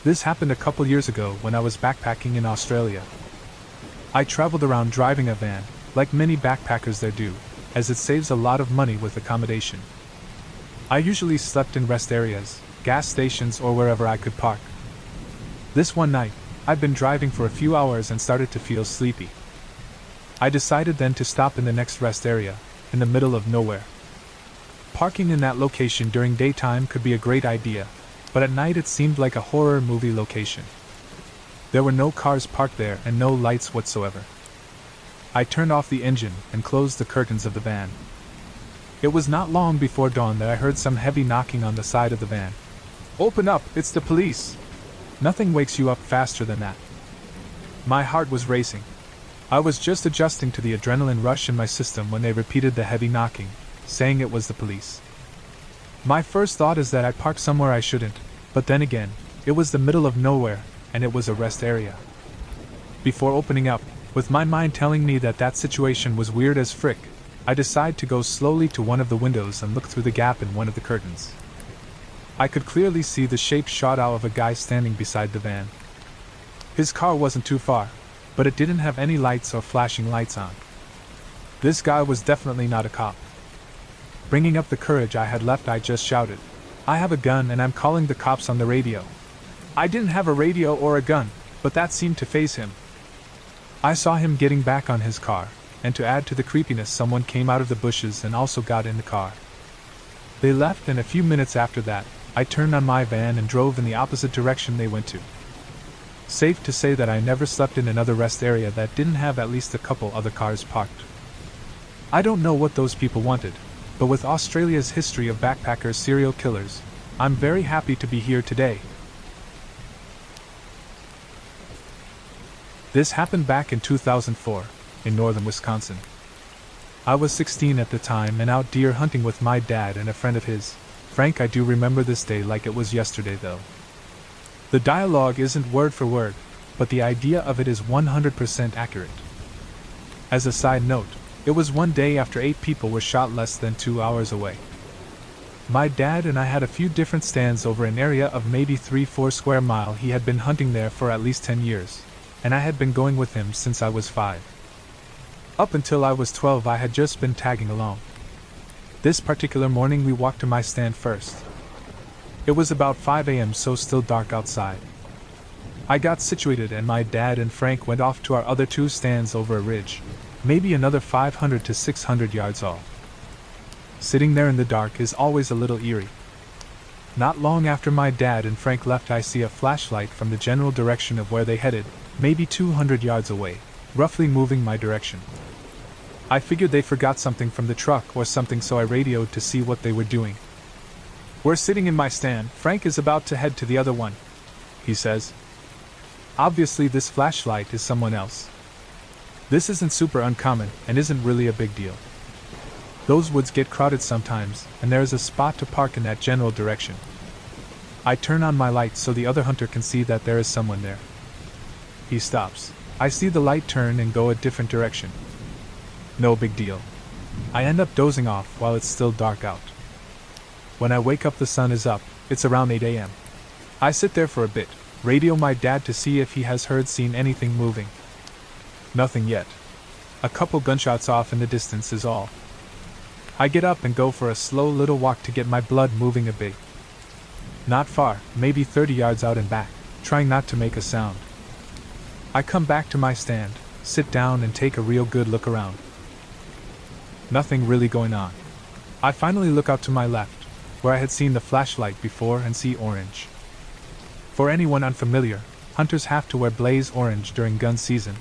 This happened a couple years ago when I was backpacking in Australia. I traveled around driving a van, like many backpackers there do, as it saves a lot of money with accommodation. I usually slept in rest areas, gas stations, or wherever I could park. This one night, I'd been driving for a few hours and started to feel sleepy. I decided then to stop in the next rest area, in the middle of nowhere. Parking in that location during daytime could be a great idea, but at night it seemed like a horror movie location. There were no cars parked there and no lights whatsoever. I turned off the engine and closed the curtains of the van. It was not long before dawn that I heard some heavy knocking on the side of the van. "Open up, it's the police!" Nothing wakes you up faster than that. My heart was racing. I was just adjusting to the adrenaline rush in my system when they repeated the heavy knocking, saying it was the police. My first thought is that I'd parked somewhere I shouldn't, but then again, it was the middle of nowhere, and it was a rest area. Before opening up, with my mind telling me that that situation was weird as frick, I decided to go slowly to one of the windows and look through the gap in one of the curtains. I could clearly see the shape shot out of a guy standing beside the van. His car wasn't too far, but it didn't have any lights or flashing lights on. This guy was definitely not a cop. Bringing up the courage I had left, I just shouted, "I have a gun and I'm calling the cops on the radio." I didn't have a radio or a gun, but that seemed to faze him. I saw him getting back on his car, and to add to the creepiness, someone came out of the bushes and also got in the car. They left, and a few minutes after that, I turned on my van and drove in the opposite direction they went to. Safe to say that I never slept in another rest area that didn't have at least a couple other cars parked. I don't know what those people wanted, but with Australia's history of backpackers serial killers, I'm very happy to be here today. This happened back in 2004, in northern Wisconsin. I was 16 at the time and out deer hunting with my dad and a friend of his. Frank, I do remember this day like it was yesterday though. The dialogue isn't word for word, but the idea of it is 100% accurate. As a side note, it was one day after 8 people were shot less than 2 hours away. My dad and I had a few different stands over an area of maybe 3-4 square miles. He had been hunting there for at least 10 years, and I had been going with him since I was 5. Up until I was 12 I had just been tagging along. This particular morning we walked to my stand first. It was about 5 a.m. so still dark outside. I got situated and my dad and Frank went off to our other 2 stands over a ridge, maybe another 500 to 600 yards off. Sitting there in the dark is always a little eerie. Not long after my dad and Frank left, I see a flashlight from the general direction of where they headed, maybe 200 yards away, roughly moving my direction. I figured they forgot something from the truck or something, so I radioed to see what they were doing. "We're sitting in my stand, Frank is about to head to the other one," he says. Obviously this flashlight is someone else. This isn't super uncommon and isn't really a big deal. Those woods get crowded sometimes, and there is a spot to park in that general direction. I turn on my light so the other hunter can see that there is someone there. He stops. I see the light turn and go a different direction. No big deal. I end up dozing off while it's still dark out. When I wake up the sun is up. It's around 8 a.m. I sit there for a bit, radio my dad to see if he has seen anything moving. Nothing yet. A couple gunshots off in the distance is all. I get up and go for a slow little walk to get my blood moving a bit. Not far, maybe 30 yards out and back, trying not to make a sound. I come back to my stand, sit down and take a real good look around. Nothing really going on. I finally look out to my left, where I had seen the flashlight before, and see orange. For anyone unfamiliar, hunters have to wear blaze orange during gun season.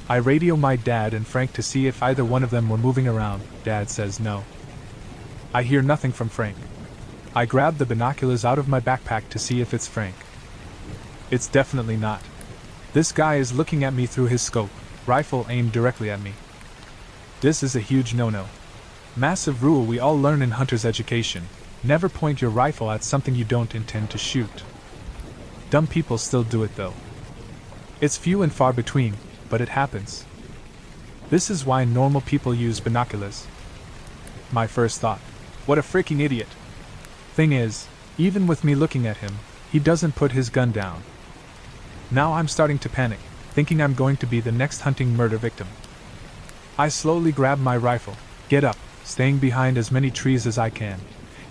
I radio my dad and Frank to see if either one of them were moving around. Dad says no. I hear nothing from Frank. I grab the binoculars out of my backpack to see if it's Frank. It's definitely not. This guy is looking at me through his scope, rifle aimed directly at me. This is a huge no-no. Massive rule we all learn in hunter's education: never point your rifle at something you don't intend to shoot. Dumb people still do it though. It's few and far between, but it happens. This is why normal people use binoculars. My first thought: what a freaking idiot. Thing is, even with me looking at him, He doesn't put his gun down. Now I'm starting to panic, thinking I'm going to be the next hunting murder victim. I slowly grab my rifle, get up, staying behind as many trees as I can,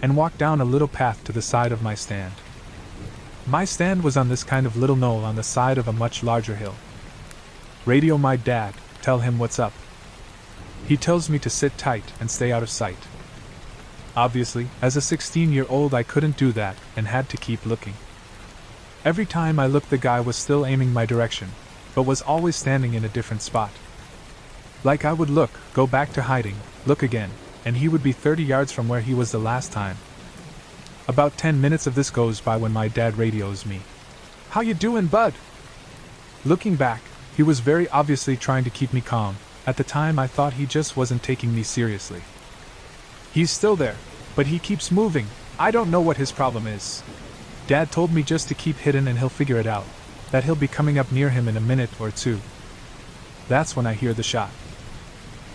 and walk down a little path to the side of my stand. My stand was on this kind of little knoll on the side of a much larger hill. Radio my dad, tell him what's up. He tells me to sit tight and stay out of sight. Obviously, as a 16-year-old I couldn't do that and had to keep looking. Every time I looked the guy was still aiming my direction, but was always standing in a different spot. Like I would look, go back to hiding, look again, and he would be 30 yards from where he was the last time. About 10 minutes of this goes by when my dad radios me. "How you doing, bud?" Looking back, he was very obviously trying to keep me calm. At the time I thought he just wasn't taking me seriously. "He's still there, but he keeps moving. I don't know what his problem is. Dad told me just to keep hidden and he'll figure it out, that he'll be coming up near him in a minute or two." That's when I hear the shot.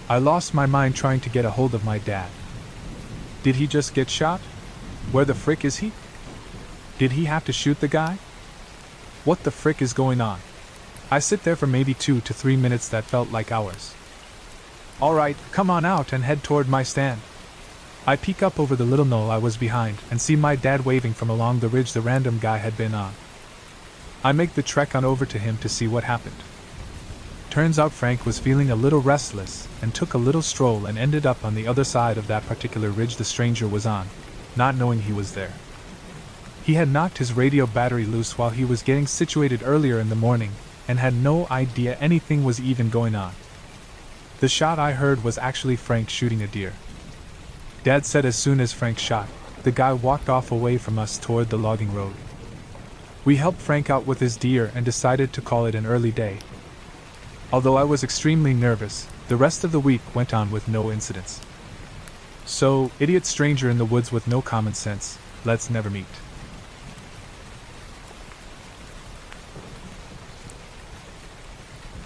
I lost my mind trying to get a hold of my dad. Did he just get shot? Where the frick is he? Did he have to shoot the guy? What the frick is going on? I sit there for maybe 2 to 3 minutes that felt like hours. "Alright, come on out and head toward my stand." I peek up over the little knoll I was behind and see my dad waving from along the ridge the random guy had been on. I make the trek on over to him to see what happened. Turns out Frank was feeling a little restless and took a little stroll and ended up on the other side of that particular ridge the stranger was on, not knowing he was there. He had knocked his radio battery loose while he was getting situated earlier in the morning and had no idea anything was even going on. The shot I heard was actually Frank shooting a deer. Dad said as soon as Frank shot, the guy walked off away from us toward the logging road. We helped Frank out with his deer and decided to call it an early day. Although I was extremely nervous, the rest of the week went on with no incidents. So, idiot stranger in the woods with no common sense, let's never meet.